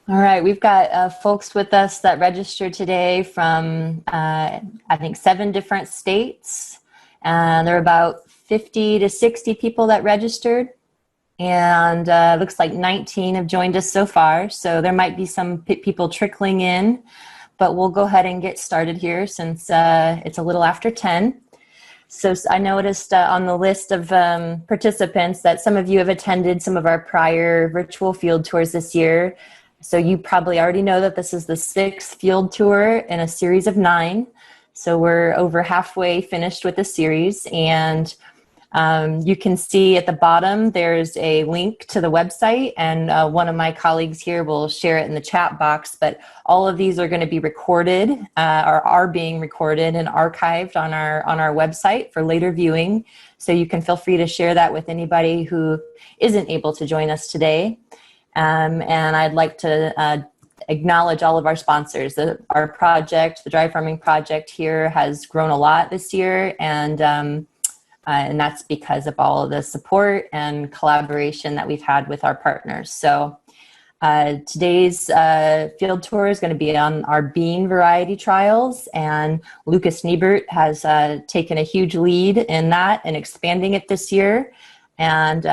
All right, we've got folks with us that registered today from, I think, 7 different states. And there are about 50 to 60 people that registered. And looks like 19 have joined us so far. So there might be some people trickling in, but we'll go ahead and get started here since it's a little after 10. So I noticed on the list of participants that some of you have attended some of our prior virtual field tours this year. So you probably already know that this is the 6th field tour in a series of 9. So we're over halfway finished with the series, and you can see at the bottom there's a link to the website, and one of my colleagues here will share it in the chat box. But all of these are going to be recorded or are being recorded and archived on our website for later viewing. So you can feel free to share that with anybody who isn't able to join us today. And I'd like to acknowledge all of our sponsors. Our project, the Dry Farming Project here, has grown a lot this year, and that's because of all of the support and collaboration that we've had with our partners. So today's field tour is going to be on our bean variety trials, and Lucas Niebert has taken a huge lead in that and expanding it this year, and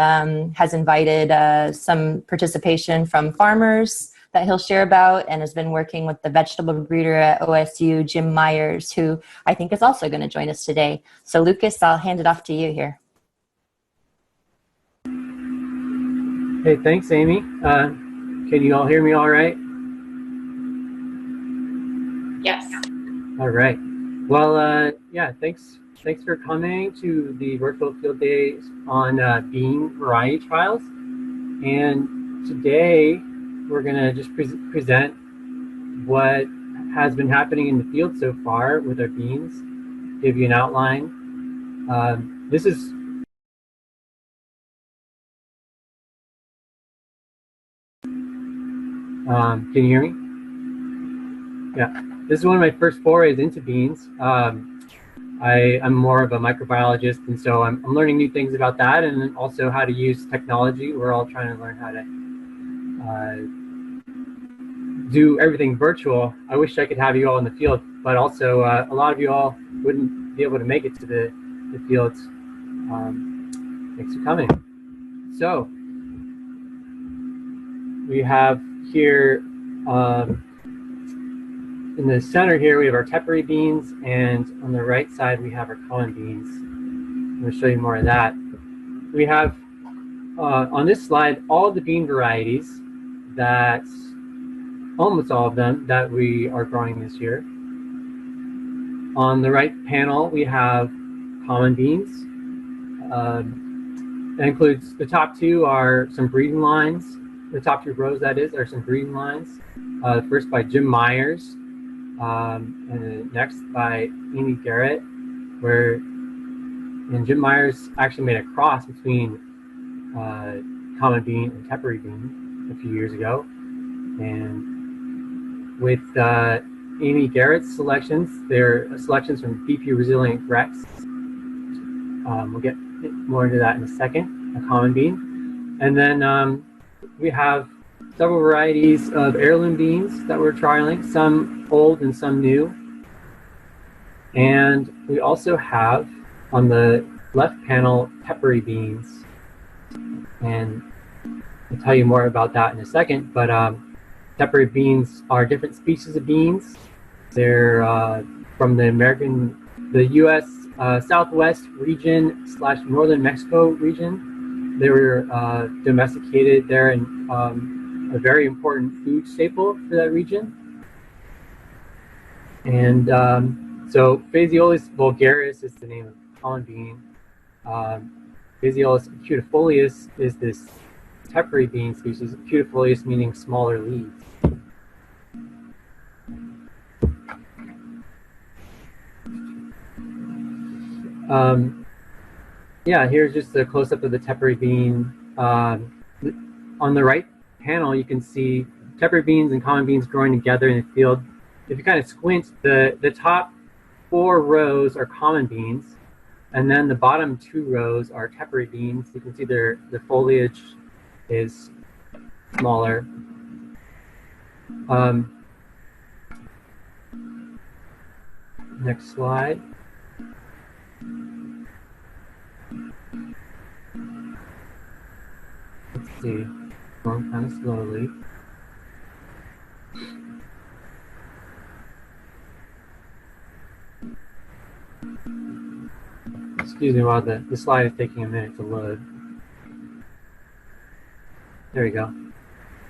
has invited some participation from farmers that he'll share about, and has been working with the vegetable breeder at OSU, Jim Myers, who I think is also going to join us today. So Lucas, I'll hand it off to you here. Hey, thanks, Amy. Can you all hear me all right? Yes. All right. Well, yeah, thanks for coming to the virtual field days on bean variety trials. And today we're going to just present what has been happening in the field so far with our beans, give you an outline. This is can you hear me? Yeah, this is one of my first forays into beans. I'm more of a microbiologist, and so I'm learning new things about that, and also how to use technology. We're all trying to learn how to do everything virtual. I wish I could have you all in the field, but also a lot of you all wouldn't be able to make it to the fields. Thanks for coming. So we have here in the center here, we have our Tepary beans, and on the right side, we have our common beans. I'm going to show you more of that. We have, on this slide, all of the bean varieties that, almost all of them, that we are growing this year. On the right panel, we have common beans. That includes, the top 2 are some breeding lines. The top 2 rows, that is, are some breeding lines. First by Jim Myers, and next by Amy Garrett, and Jim Myers actually made a cross between common bean and Tepary bean a few years ago. And with Amy Garrett's selections, they're selections from Beefy resilient Grex. We'll get more into that in a second, a common bean. And then we have several varieties of heirloom beans that we're trialing, some old and some new. And we also have, on the left panel, Tepary beans. And I'll tell you more about that in a second, but Tepary beans are different species of beans. They're from the U.S. Southwest region / northern Mexico region. They were domesticated there, and a very important food staple for that region. And so Phaseolus vulgaris is the name of the common bean. Phaseolus cutifolius is this Tepary bean species, cutifolius meaning smaller leaves. Yeah, here's just a close-up of the Tepary bean. On the right panel, you can see Tepary beans and common beans growing together in the field. If you kind of squint, the top 4 rows are common beans, and then the bottom 2 rows are Tepary beans. You can see the foliage is smaller. Next slide. Let's see, going kind of slowly. Excuse me while the slide is taking a minute to load. There we go.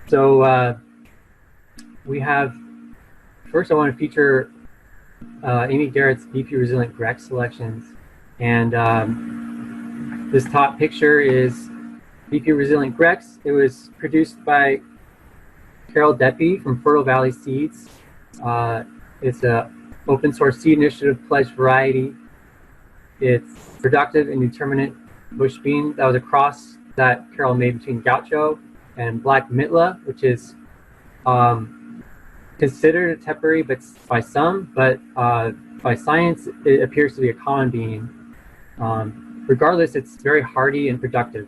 So we have, first I want to feature Amy Garrett's Beefy Resilient Grex selections. And this top picture is Beefy Resilient Grex. It was produced by Carol Deppy from Fertile Valley Seeds. It's an open source seed initiative pledged variety. It's productive and determinate bush bean. That was a cross that Carol made between Gaucho and Black Mitla, which is considered a Tepary by some, but by science it appears to be a common bean. Regardless, it's very hardy and productive.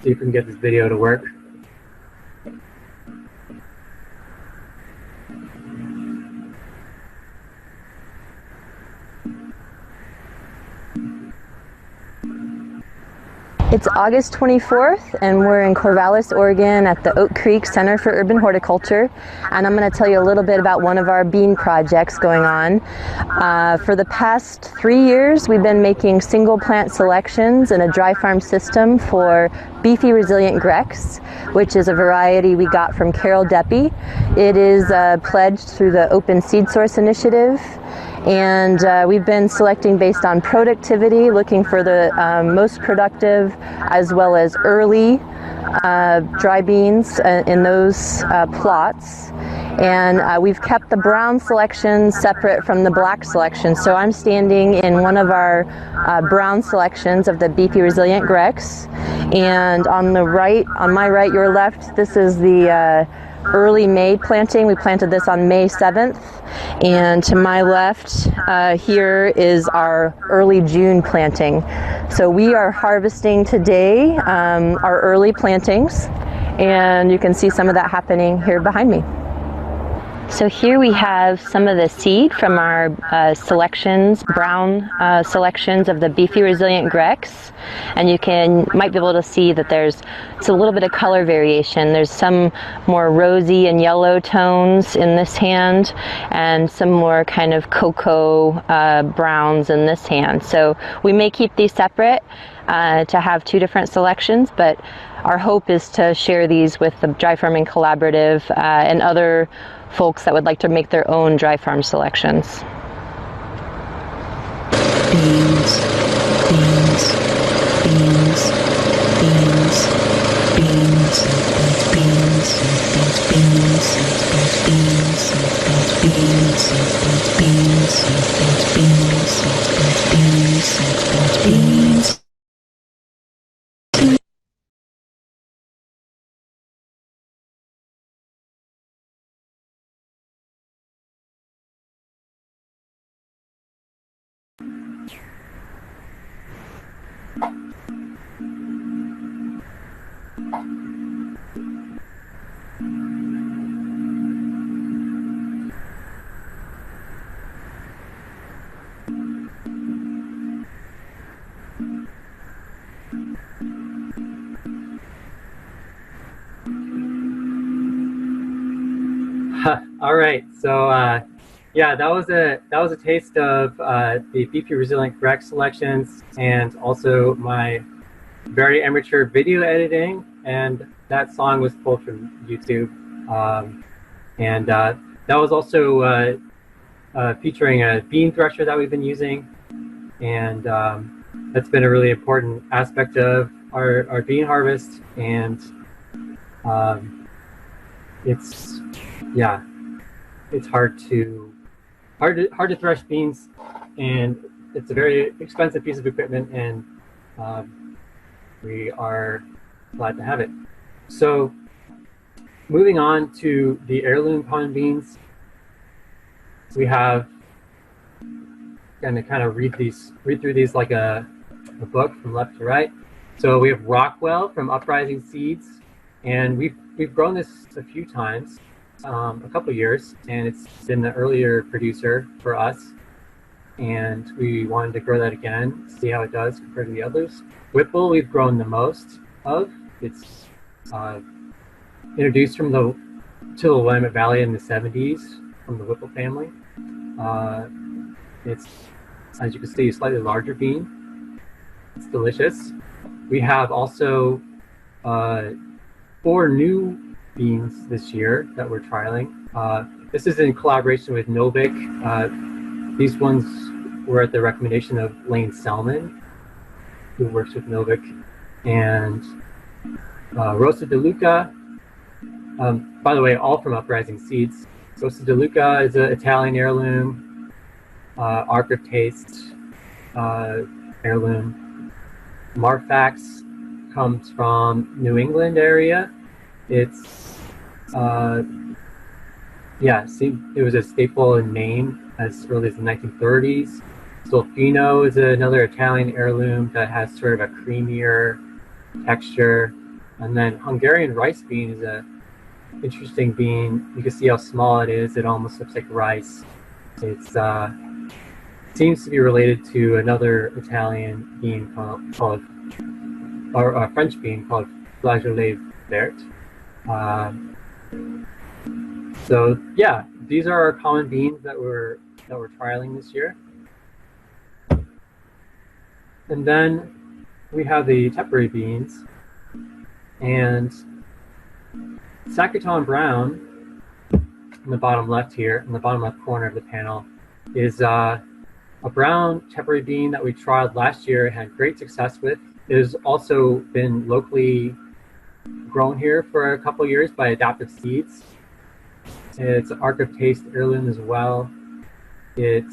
See if we can get this video to work. It's August 24th, and we're in Corvallis, Oregon at the Oak Creek Center for Urban Horticulture, and I'm going to tell you a little bit about one of our bean projects going on. For the past 3 years, we've been making single plant selections in a dry farm system for Beefy Resilient Grex, which is a variety we got from Carol Deppy. It is pledged through the Open Seed Source Initiative. And we've been selecting based on productivity, looking for the most productive as well as early dry beans in those plots. And we've kept the brown selection separate from the black selection. So I'm standing in one of our brown selections of the Beefy Resilient Grex. And on my right, your left, this is the early May planting. We planted this on May 7th. And to my left here is our early June planting. So we are harvesting today our early plantings, and you can see some of that happening here behind me. So here we have some of the seed from our selections, brown selections of the Beefy Resilient Grex, and you might be able to see that it's a little bit of color variation. There's some more rosy and yellow tones in this hand, and some more kind of cocoa browns in this hand. So we may keep these separate to have two different selections, but our hope is to share these with the Dry Farming Collaborative and other folks that would like to make their own dry farm selections. Beans, beans, beans, beans, beans, beans, beans, beans, beans, beans, beans, beans, beans. All right, so yeah, that was a taste of the Beefy Resilient Grex selections, and also my very amateur video editing. And that song was pulled from YouTube, and that was also featuring a bean thresher that we've been using, and that's been a really important aspect of our bean harvest. And it's hard to thresh beans, and it's a very expensive piece of equipment, and we are glad to have it. So moving on to the heirloom pond beans, we have going to kind of read through these like a book from left to right. So we have Rockwell from Uprising Seeds, And we've grown this a few times, a couple years, and it's been the earlier producer for us. And we wanted to grow that again, see how it does compared to the others. Whipple, we've grown the most of. It's introduced to the Willamette Valley in the 70s from the Whipple family. It's, as you can see, a slightly larger bean. It's delicious. We have also 4 new beans this year that we're trialing. This is in collaboration with Novik. These ones were at the recommendation of Lane Selman, who works with Novik, and Rosa De Luca. By the way, all from Uprising Seeds. Rosa De Luca is an Italian heirloom, Arc of Taste heirloom. Marfax comes from New England area. It's it was a staple in Maine as early as the 1930s. Solfino is another Italian heirloom that has sort of a creamier texture. And then Hungarian rice bean is a interesting bean. You can see how small it is. It almost looks like rice. It's seems to be related to another Italian bean called or a French bean called flageolet vert. So yeah, these are our common beans that we're trialing this year. And then we have the Tepary beans, and Sacaton Brown in the bottom left here, in the bottom left corner of the panel, is a brown Tepary bean that we trialed last year, had great success with. It has also been locally grown here for a couple years by Adaptive Seeds. It's an Arc of Taste heirloom as well. It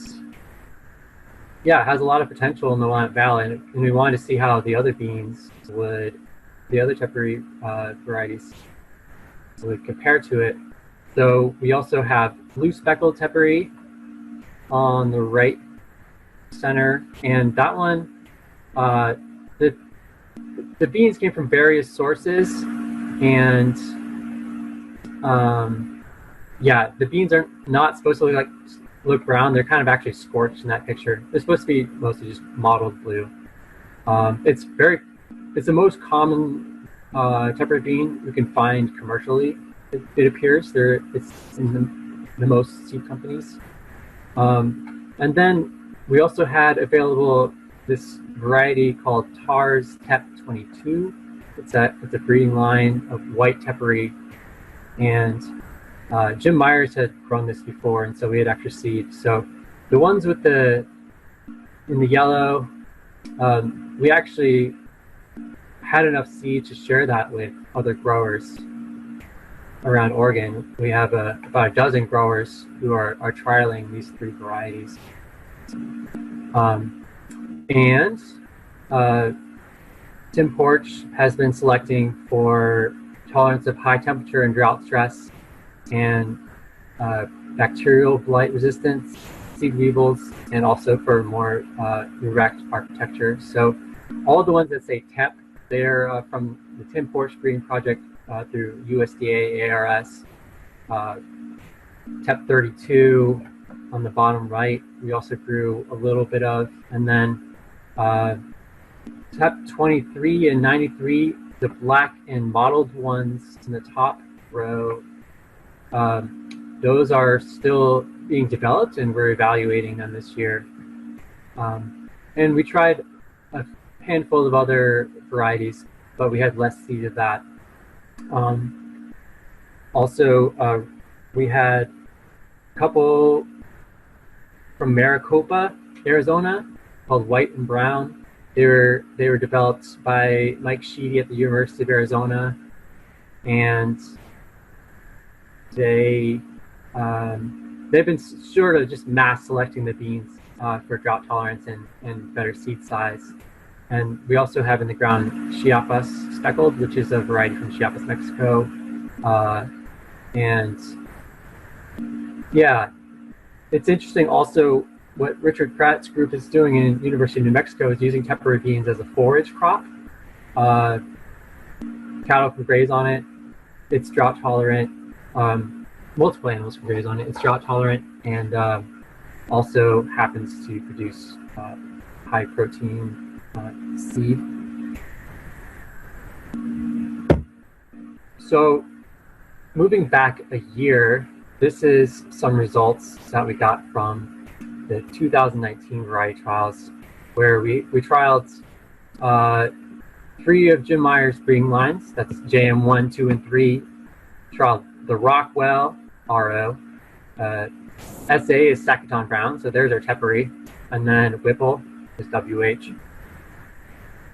has a lot of potential in the Willamette Valley, and we wanted to see how the other beans would, the other Tepary varieties would compare to it. So we also have blue speckled Tepary on the right center, and that one, the beans came from various sources, and the beans are not supposed to look brown. They're kind of actually scorched in that picture. They're supposed to be mostly just mottled blue. It's the most common Tepary bean you can find commercially. It appears it's in the most seed companies. And then we also had available this variety called Tars Tep 22. It's a breeding line of white Tepary, and Jim Myers had grown this before, and so we had extra seed. So the ones in the yellow, we actually had enough seed to share that with other growers around Oregon. We have about a dozen growers who are trialing these 3 varieties. And Tim Porch has been selecting for tolerance of high temperature and drought stress, and bacterial blight resistance, seed weevils, and also for more erect architecture. So all the ones that say TEP, they're from the Tim Porch Breeding Project through USDA, ARS. TEP 32 on the bottom right, we also grew a little bit of. And then TEP 23 and 93, the black and mottled ones in the top row, those are still being developed, and we're evaluating them this year. And we tried a handful of other varieties, but we had less seed of that. Also, we had a couple from Maricopa, Arizona, called White and Brown. They were developed by Mike Sheedy at the University of Arizona, and they've been sort of just mass selecting the beans for drought tolerance and better seed size. And we also have in the ground Chiapas speckled, which is a variety from Chiapas, Mexico. And yeah, it's interesting also what Richard Pratt's group is doing in University of New Mexico is using Tepary beans as a forage crop. Cattle can graze on it, it's drought tolerant. Multiple animals can graze on it. It's drought tolerant and also happens to produce high protein seed. So moving back a year, this is some results that we got from the 2019 variety trials, where we trialed 3 of Jim Meyer's breeding lines. That's JM1, 2, and 3. Trialed the Rockwell, RO. SA is Sacaton Brown, so there's our Tepary. And then Whipple is WH.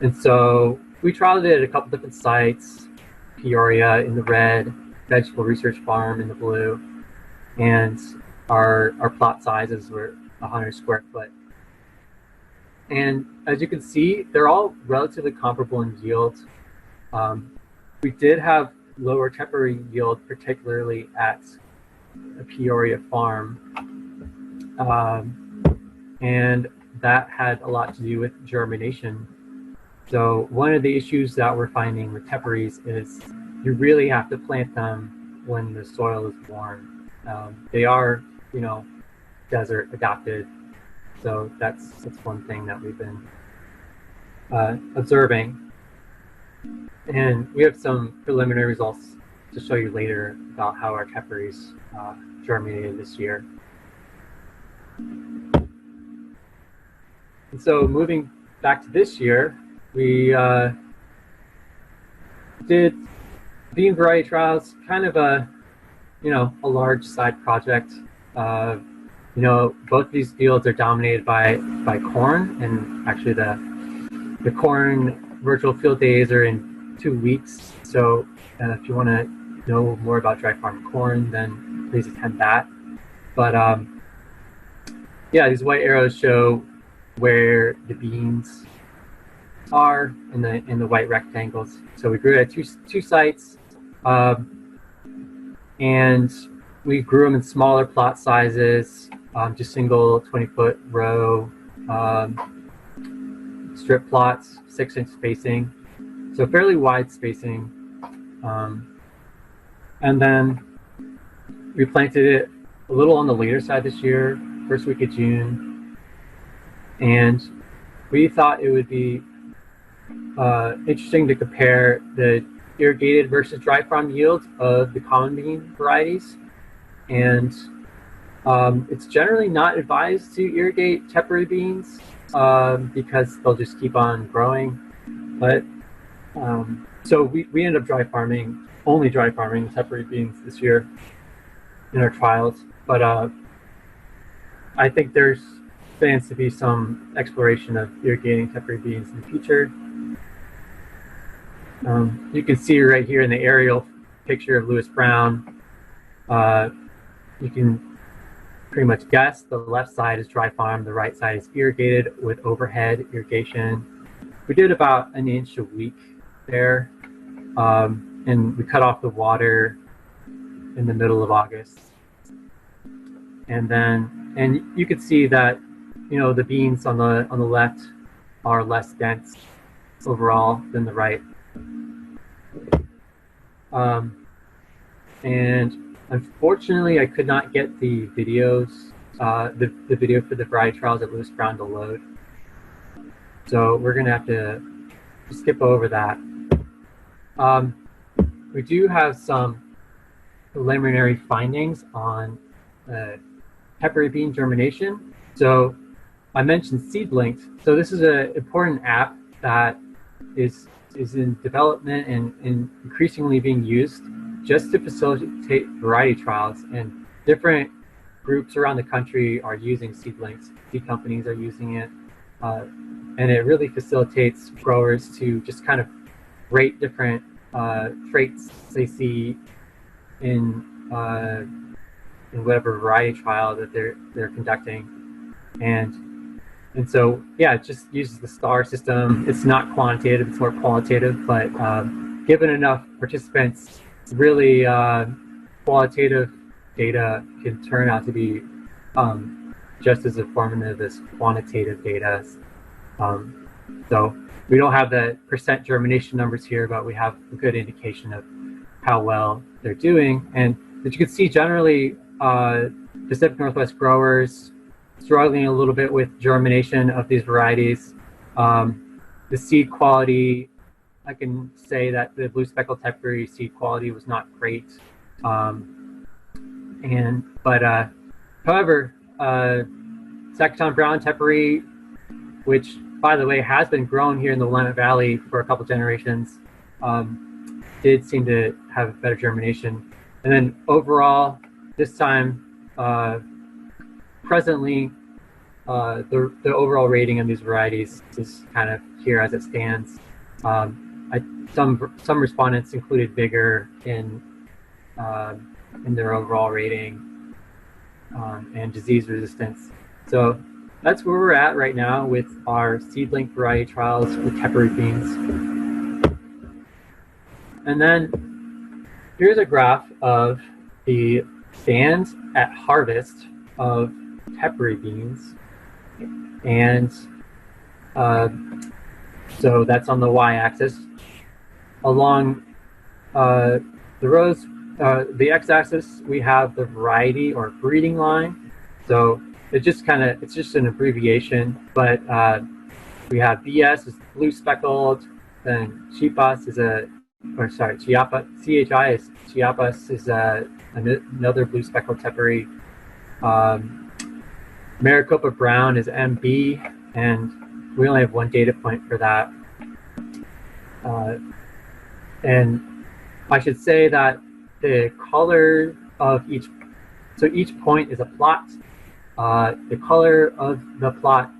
And so we trialed it at a couple different sites. Peoria in the red, Vegetable Research Farm in the blue, and our plot sizes were 100 square foot. And as you can see, they're all relatively comparable in yield. We did have lower Tepary yield, particularly at a Peoria farm, and that had a lot to do with germination. So one of the issues that we're finding with Teparys is you really have to plant them when the soil is warm. They are, desert adapted. So that's one thing that we've been observing. And we have some preliminary results to show you later about how our Teparys germinated this year. And so moving back to this year, we did bean variety trials, kind of a large side project. Both these fields are dominated by corn, and actually the corn virtual field days are in 2 weeks. So if you want to know more about dry farm corn, then please attend that. But these white arrows show where the beans are in the white rectangles. So we grew it at two sites, and we grew them in smaller plot sizes, just single 20-foot row strip plots, 6-inch spacing, so fairly wide spacing. And then we planted it a little on the later side this year, first week of June, and we thought it would be interesting to compare the irrigated versus dry farm yields of the common bean varieties. And it's generally not advised to irrigate Tepary beans because they'll just keep on growing. But so we ended up only dry farming Tepary beans this year in our trials. But I think there's plans to be some exploration of irrigating Tepary beans in the future. You can see right here in the aerial picture of Lewis Brown, you can pretty much guess the left side is dry farm, the right side is irrigated with overhead irrigation. We did about 1 inch a week there, and we cut off the water in the middle of August. And you can see that the beans on the left are less dense overall than the right. And unfortunately, I could not get the videos, the video for the variety trials at Lewis Brown to load. So we're going to have to skip over that. We do have some preliminary findings on Tepary bean germination. So I mentioned SeedLinked. So this is an important app that is in development and increasingly being used just to facilitate variety trials, and different groups around the country are using SeedLinks. Seed companies are using it, and it really facilitates growers to just kind of rate different traits they see in whatever variety trial that they're conducting, and so it just uses the star system. It's not quantitative; it's more qualitative, but given enough participants, really qualitative data can turn out to be just as informative as quantitative data. So we don't have the percent germination numbers here, but we have a good indication of how well they're doing. And as you can see, generally, Pacific Northwest growers struggling a little bit with germination of these varieties. The seed quality, I can say that the blue speckled Tepary seed quality was not great. However, Sacaton Brown Tepary, which by the way has been grown here in the Willamette Valley for a couple generations, did seem to have better germination. And then overall, this time, presently, the overall rating of these varieties is kind of here as it stands. Some respondents included vigor in their overall rating and disease resistance. So that's where we're at right now with our seedling variety trials with Tepary beans. And then here's a graph of the stands at harvest of Tepary beans. And so that's on the y-axis. Along the rows, the x-axis, we have the variety or breeding line. So it's just an abbreviation, but we have BS is blue speckled, then Chiapas is Chiapas is another blue speckled Tepary. Maricopa Brown is MB, and we only have one data point for that. And I should say that the color of each point is a plot. The color of the plot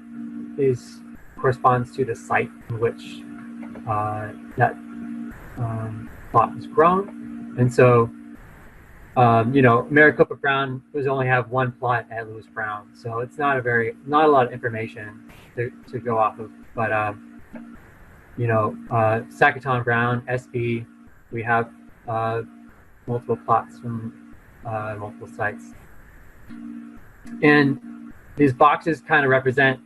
corresponds to the site in which that plot was grown. And so, Maricopa Brown was only have one plot at Lewis Brown, so it's not a lot of information to go off of. But Sacaton Brown SB, we have multiple plots from multiple sites, and these boxes kind of represent,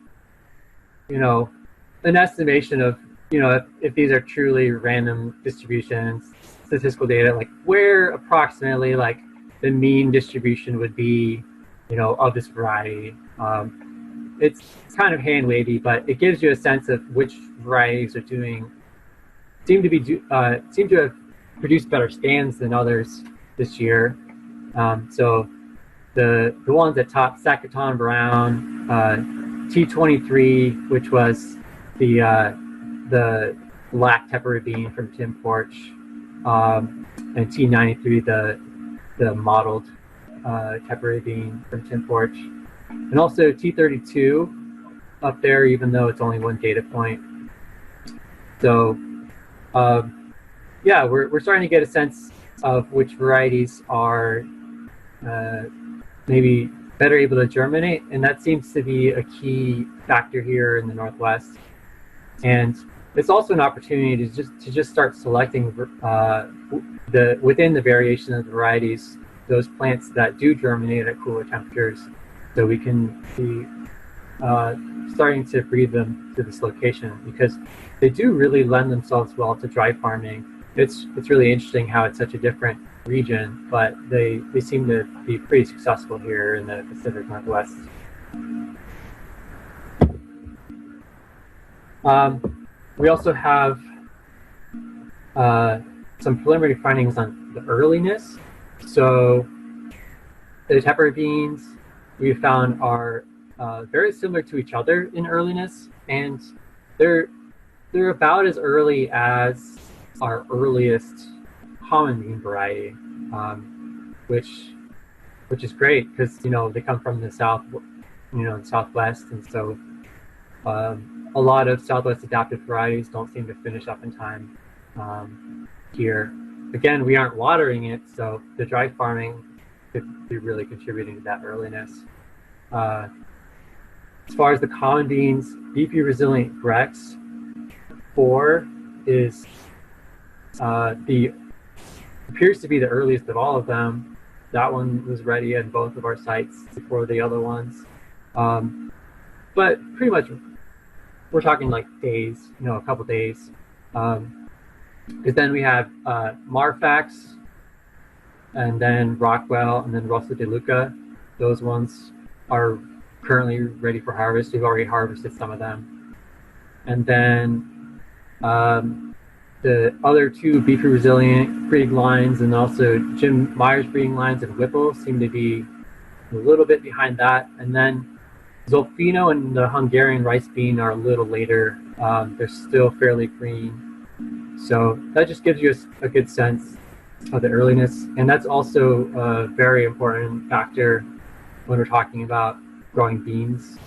an estimation of, if these are truly random distributions, statistical data, like where approximately like the mean distribution would be, of this variety. It's kind of hand wavy, but it gives you a sense of which varieties are seem to have produced better stands than others this year. So the ones at top, Sacaton Brown, T23, which was the black Tepary bean from Tim Porch, and T93, the mottled Tepary bean from Tim Porch, and also T32 up there, even though it's only one data point. So we're starting to get a sense of which varieties are maybe better able to germinate, and that seems to be a key factor here in the Northwest. And it's also an opportunity to just start selecting within the variation of the varieties, those plants that do germinate at cooler temperatures, so we can be starting to breed them to this location, because they do really lend themselves well to dry farming. It's really interesting how it's such a different region, but they seem to be pretty successful here in the Pacific Northwest. We also have some preliminary findings on the earliness. So the Tepary beans we found are very similar to each other in earliness, and they're about as early as our earliest common bean variety, which is great because they come from the south, southwest, and so a lot of Southwest adapted varieties don't seem to finish up in time here. Again, we aren't watering it, so the dry farming could be really contributing to that earliness. As far as the common beans, Beefy Resilient Grex 4 is appears to be the earliest of all of them. That one was ready at both of our sites before the other ones. But pretty much we're talking like days, a couple days. Because then we have Marfax and then Rockwell, and then Rosso de Luca. Those ones are currently ready for harvest. We've already harvested some of them. And then the other two Beefy Resilient breeding lines and also Jim Meyer's breeding lines and Whipple seem to be a little bit behind that. And then Zolfino and the Hungarian rice bean are a little later. They're still fairly green. So that just gives you a good sense of the earliness. And that's also a very important factor when we're talking about growing beans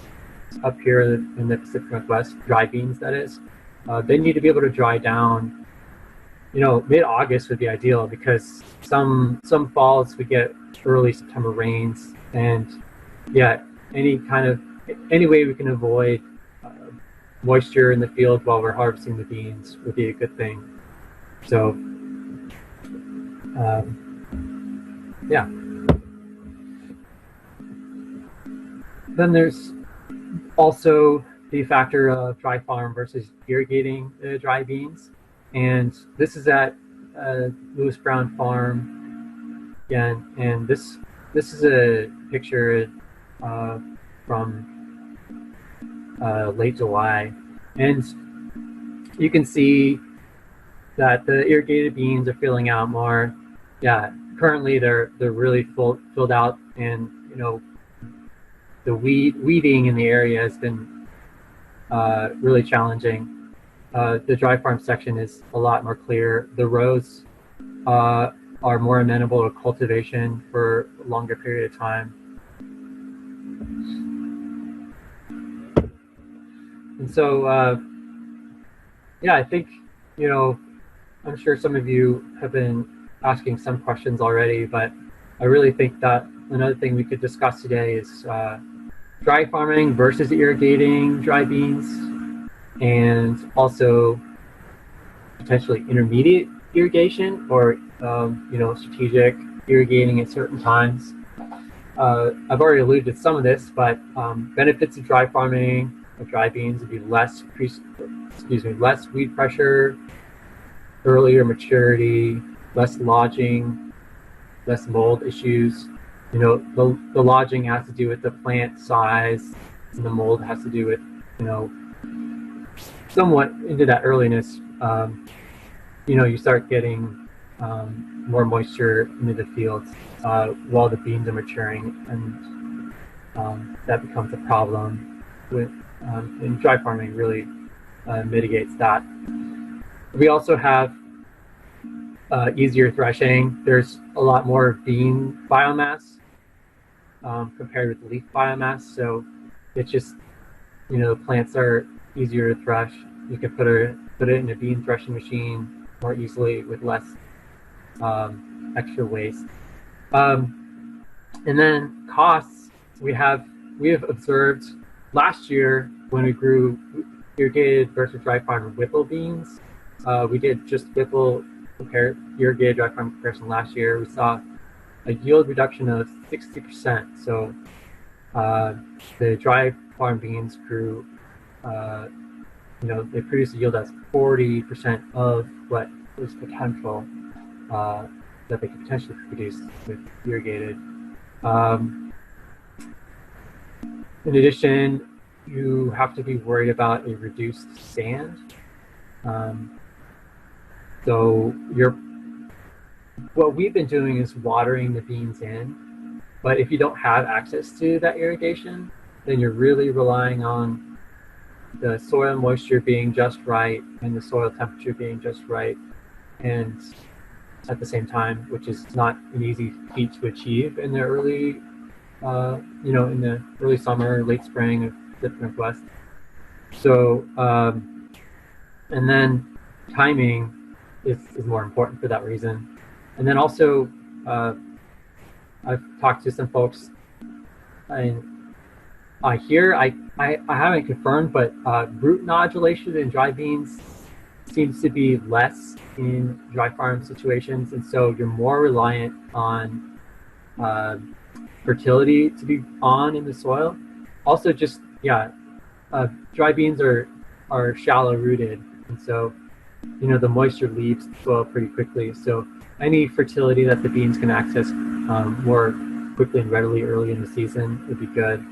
up here in the Pacific Northwest, dry beans, that is. They need to be able to dry down. Mid-August would be ideal because some falls we get early September rains, and any way we can avoid moisture in the field while we're harvesting the beans would be a good thing. So then there's also the factor of dry farm versus irrigating the dry beans. And this is at Lewis Brown Farm again. And this is a picture from late July. And you can see that the irrigated beans are filling out more. Yeah, currently they're really filled out, and the weeding in the area has been really challenging. The dry farm section is a lot more clear. The rows are more amenable to cultivation for a longer period of time. And so, I think, I'm sure some of you have been asking some questions already, but I really think that another thing we could discuss today is dry farming versus irrigating dry beans, and also potentially intermediate irrigation or strategic irrigating at certain times. I've already alluded to some of this, but benefits of dry farming of dry beans would be less weed pressure, earlier maturity, less lodging, less mold issues. The lodging has to do with the plant size, and the mold has to do with, somewhat into that earliness. You start getting more moisture into the fields while the beans are maturing, and that becomes a problem with, and dry farming really mitigates that. We also have easier threshing. There's a lot more bean biomass compared with leaf biomass, so it's just the plants are easier to thresh. You can put it in a bean threshing machine more easily with less extra waste. And then costs, we have observed last year when we grew irrigated versus dry farm Whipple beans. We did just Whipple irrigated dry farm comparison last year. We saw a yield reduction of 60%. So the dry farm beans grew, they produced a yield that's 40% of what was potential that they could potentially produce with irrigated. In addition, you have to be worried about a reduced stand. So what we've been doing is watering the beans in, but if you don't have access to that irrigation, then you're really relying on the soil moisture being just right and the soil temperature being just right, and at the same time, which is not an easy feat to achieve in the early, in the early summer, late spring of the Northwest. So, and then timing is more important for that reason. And then also, I've talked to some folks, and I haven't confirmed, but root nodulation in dry beans seems to be less in dry farm situations, and so you're more reliant on fertility to be on in the soil. Also, just dry beans are shallow rooted, and so the moisture leaves the soil pretty quickly. So any fertility that the beans can access more quickly and readily early in the season would be good.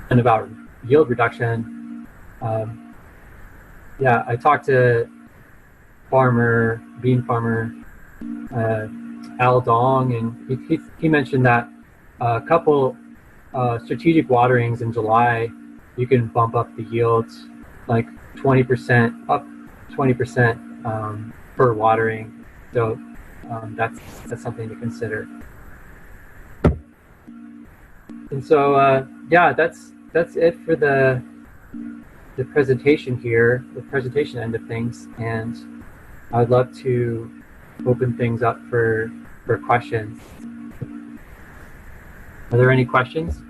And about yield reduction, yeah, I talked to bean farmer Al Dong, and he mentioned that a couple strategic waterings in July, you can bump up the yields like 20% up 20% per watering. So that's something to consider. And so yeah, that's it for the presentation here, the presentation end of things, and I'd love to open things up for questions. Are there any questions?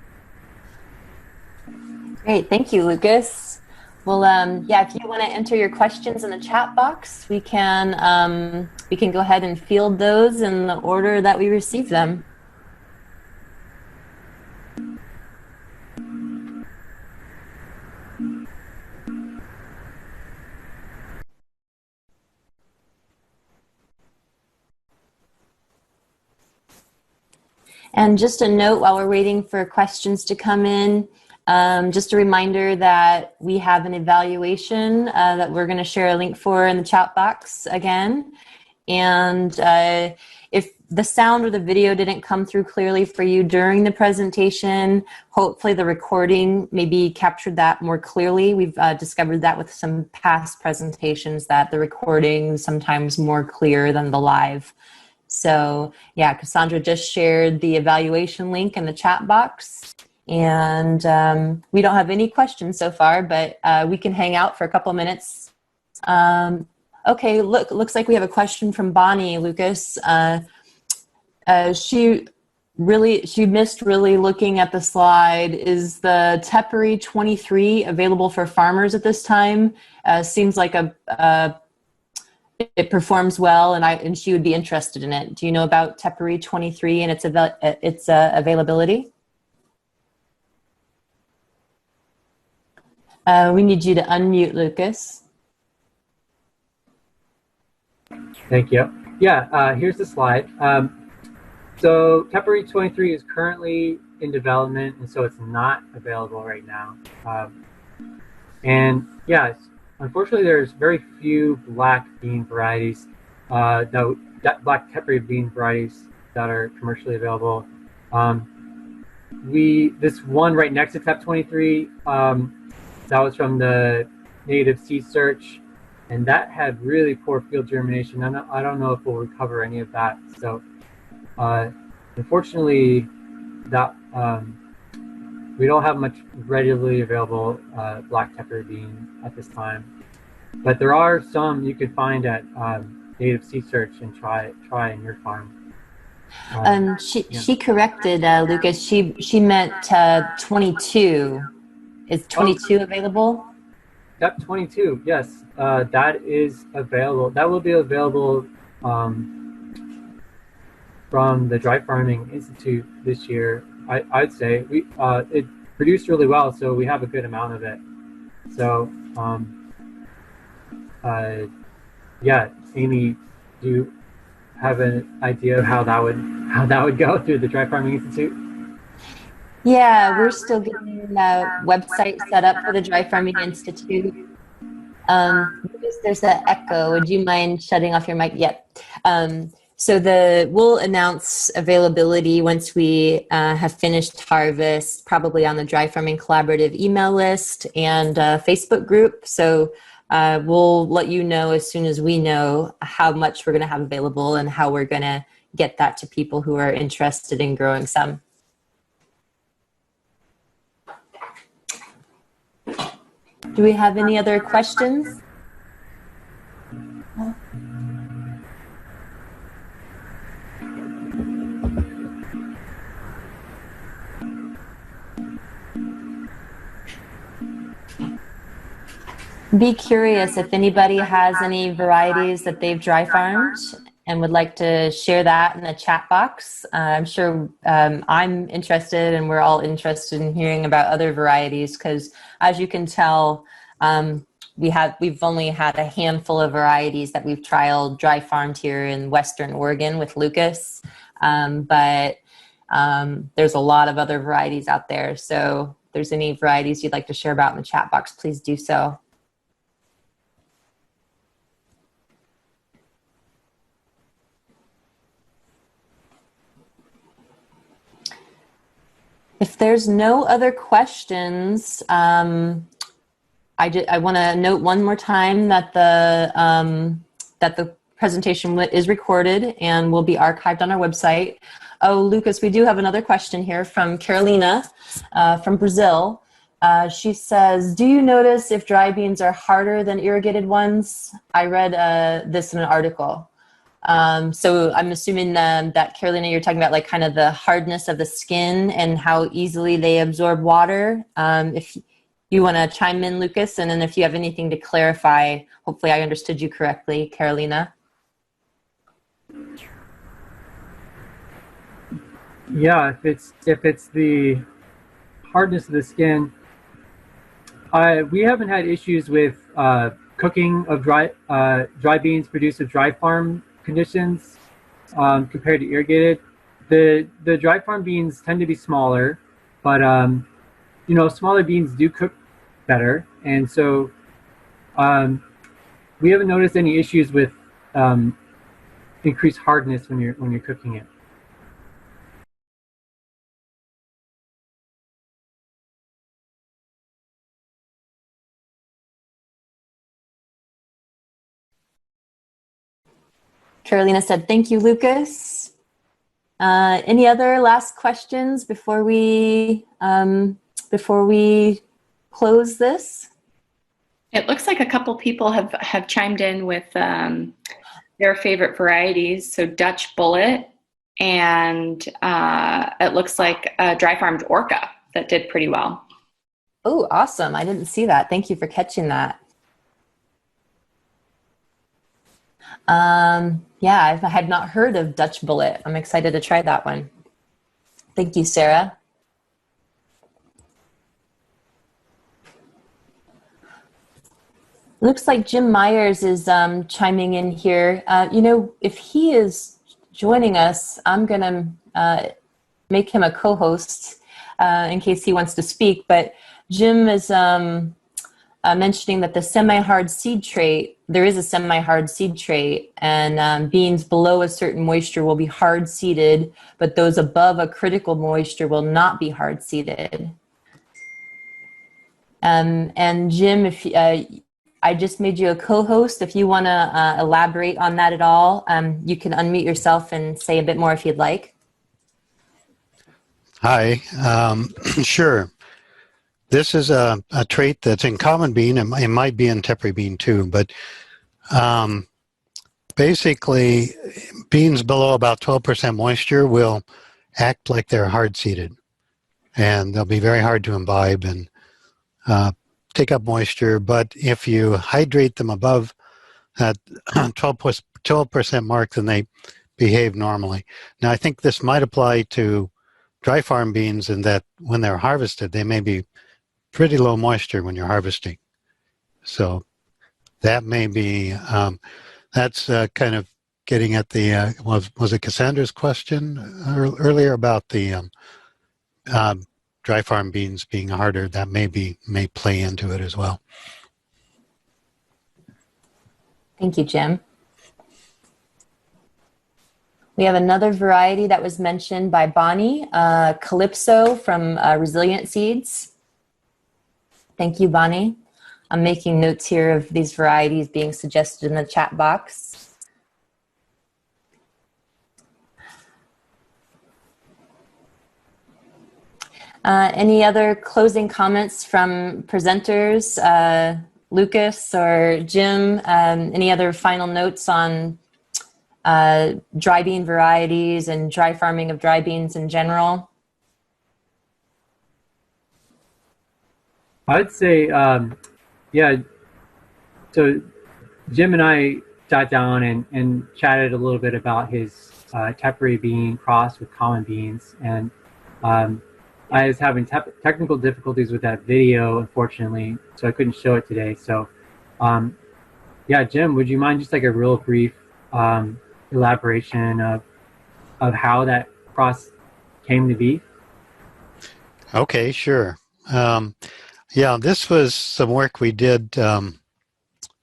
Great, thank you, Lucas. Well, yeah, if you want to enter your questions in the chat box, we can go ahead and field those in the order that we receive them. And just a note while we're waiting for questions to come in, just a reminder that we have an evaluation that we're going to share a link for in the chat box again. And if the sound or the video didn't come through clearly for you during the presentation, hopefully the recording maybe captured that more clearly. We've discovered that with some past presentations that the recording is sometimes more clear than the live. So yeah, Cassandra just shared the evaluation link in the chat box, and we don't have any questions so far, but we can hang out for a couple minutes. Okay, looks like we have a question from Bonnie, Lucas. She missed really looking at the slide. Is the Tepary 23 available for farmers at this time? Seems like it performs well, and she would be interested in it. Do you know about Tepary 23 and its availability? We need you to unmute, Lucas. Thank you. Yeah, here's the slide. So Tepary 23 is currently in development, and so it's not available right now. And yeah, unfortunately, there's very few black bean varieties, black Tepary bean varieties that are commercially available. This one right next to Tep 23, that was from the native seed search, and that had really poor field germination. I don't know if we'll recover any of that. So unfortunately, that we don't have much readily available black Tepary bean at this time, but there are some you could find at native seed search and try in your farm. She corrected, Lucas. She meant 22. Is 22 available? Yep, 22. Yes, that is available. That will be available from the Dry Farming Institute this year. I'd say it produced really well, so we have a good amount of it. So, yeah, Amy, do you have an idea of how that would go through the Dry Farming Institute? Yeah, we're still getting the website set up for the Dry Farming Institute. There's an echo. Would you mind shutting off your mic? Yep. So we'll announce availability once we have finished harvest, probably on the Dry Farming Collaborative email list and Facebook group. So we'll let you know as soon as we know how much we're going to have available and how we're going to get that to people who are interested in growing some. Do we have any other questions? Be curious if anybody has any varieties that they've dry farmed and would like to share that in the chat box. I'm sure I'm interested, and we're all interested in hearing about other varieties, because as you can tell, We've only had a handful of varieties that we've trialed dry farmed here in Western Oregon with Lucas, but there's a lot of other varieties out there. So if there's any varieties you'd like to share about in the chat box, please do so. If there's no other questions, I want to note one more time that the presentation is recorded and will be archived on our website. Oh, Lucas, we do have another question here from Carolina from Brazil. She says, do you notice if dry beans are harder than irrigated ones? I read this in an article. So I'm assuming that, Carolina, you're talking about like kind of the hardness of the skin and how easily they absorb water. If you want to chime in, Lucas, and then if you have anything to clarify, hopefully I understood you correctly, Carolina. Yeah, if it's the hardness of the skin, we haven't had issues with cooking of dry beans produced with dry farm conditions compared to irrigated. The dry farm beans tend to be smaller, but you know, smaller beans do cook better, and so we haven't noticed any issues with increased hardness when you're cooking it. Carolina said, thank you, Lucas. Any other last questions before we close this? It looks like a couple people have chimed in with their favorite varieties. So Dutch Bullet, and it looks like a dry farmed Orca that did pretty well. Oh, awesome. I didn't see that. Thank you for catching that. Yeah, I had not heard of Dutch Bullet. I'm excited to try that one. Thank you, Sarah. Looks like Jim Myers is chiming in here. You know, if he is joining us, I'm going to make him a co-host in case he wants to speak. But Jim is mentioning that the semi-hard seed trait, there is a semi-hard seed trait, and beans below a certain moisture will be hard seeded, but those above a critical moisture will not be hard seeded. And Jim, if I just made you a co-host, if you want to elaborate on that at all, you can unmute yourself and say a bit more if you'd like. Hi, sure. This is a trait that's in common bean. It might be in Tepary bean too, but basically beans below about 12% moisture will act like they're hard seeded, and they'll be very hard to imbibe and take up moisture. But if you hydrate them above that 12% mark, then they behave normally. Now, I think this might apply to dry farm beans in that when they're harvested, they may be pretty low moisture when you're harvesting. So that may be, that's kind of getting at the, was it Cassandra's question earlier about the dry farm beans being harder? That may play into it as well. Thank you, Jim. We have another variety that was mentioned by Bonnie, Calypso from Resilient Seeds. Thank you, Bonnie. I'm making notes here of these varieties being suggested in the chat box. Any other closing comments from presenters, Lucas or Jim? Any other final notes on dry bean varieties and dry farming of dry beans in general? I'd say, yeah, so Jim and I sat down and chatted a little bit about his Tepary bean crossed with common beans. And I was having technical difficulties with that video, unfortunately, so I couldn't show it today. So, yeah, Jim, would you mind just like a real brief elaboration of how that cross came to be? Okay, sure. Yeah, this was some work we did a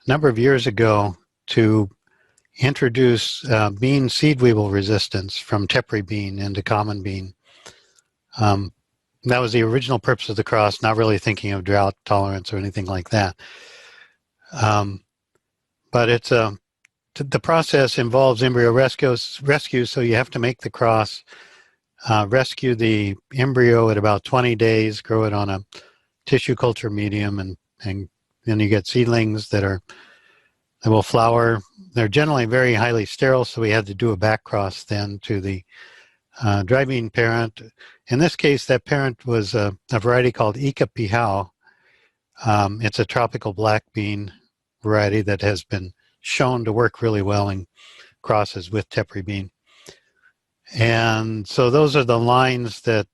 number of years ago to introduce bean seed weevil resistance from Tepary bean into common bean. That was the original purpose of the cross, not really thinking of drought tolerance or anything like that. But it's the process involves embryo rescue, so you have to make the cross, rescue the embryo at about 20 days, grow it on a tissue culture medium, and then you get seedlings that will flower. They're generally very highly sterile, so we had to do a back cross then to the dry bean parent. In this case, that parent was a variety called Ika Pihao. It's a tropical black bean variety that has been shown to work really well in crosses with Tepary bean. And so those are the lines that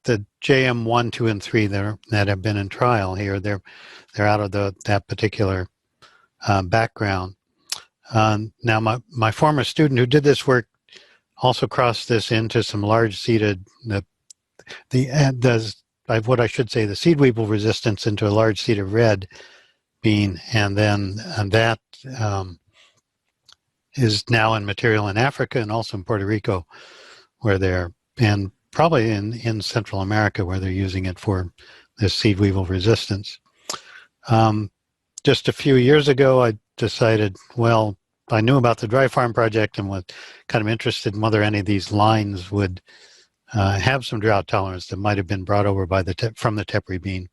the JM1, 2, and 3 that have been in trial here. They're out of that particular background. Now, my former student who did this work also crossed this into some large seeded what I should say, the seed weevil resistance into a large seeded red bean, and that is now in material in Africa and also in Puerto Rico, and probably in Central America where they're using it for this seed weevil resistance. Just a few years ago, I decided, well, I knew about the Dry Farm Project and was kind of interested in whether any of these lines would have some drought tolerance that might have been brought over from the Tepary bean.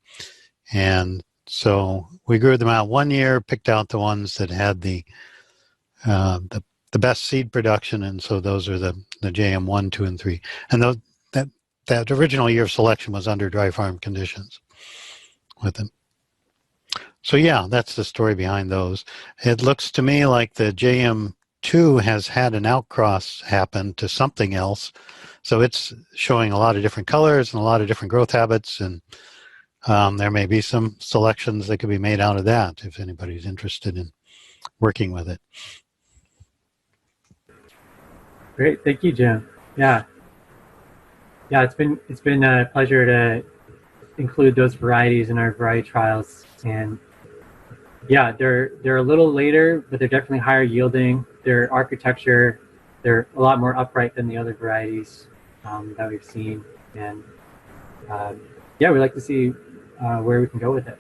And so we grew them out 1 year, picked out the ones that had the best seed production, and so those are the JM1, 2, and 3. And that original year of selection was under dry farm conditions with them. So yeah, that's the story behind those. It looks to me like the JM2 has had an outcross happen to something else. So it's showing a lot of different colors and a lot of different growth habits, and there may be some selections that could be made out of that if anybody's interested in working with it. Great, thank you, Jim. Yeah, it's been a pleasure to include those varieties in our variety trials, and yeah, they're a little later, but they're definitely higher yielding. Their architecture, they're a lot more upright than the other varieties that we've seen, and yeah, we'd like to see where we can go with it.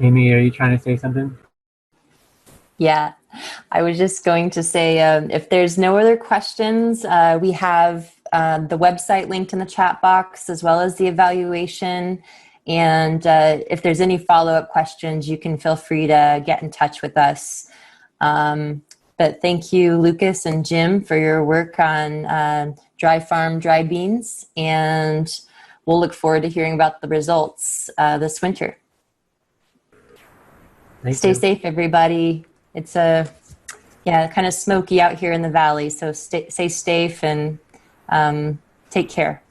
Amy, are you trying to say something? Yeah, I was just going to say, if there's no other questions, we have the website linked in the chat box as well as the evaluation. And if there's any follow-up questions, you can feel free to get in touch with us. But thank you, Lucas and Jim, for your work on dry farm dry beans. And we'll look forward to hearing about the results this winter. Stay safe, everybody. It's kind of smoky out here in the valley, so stay safe and take care.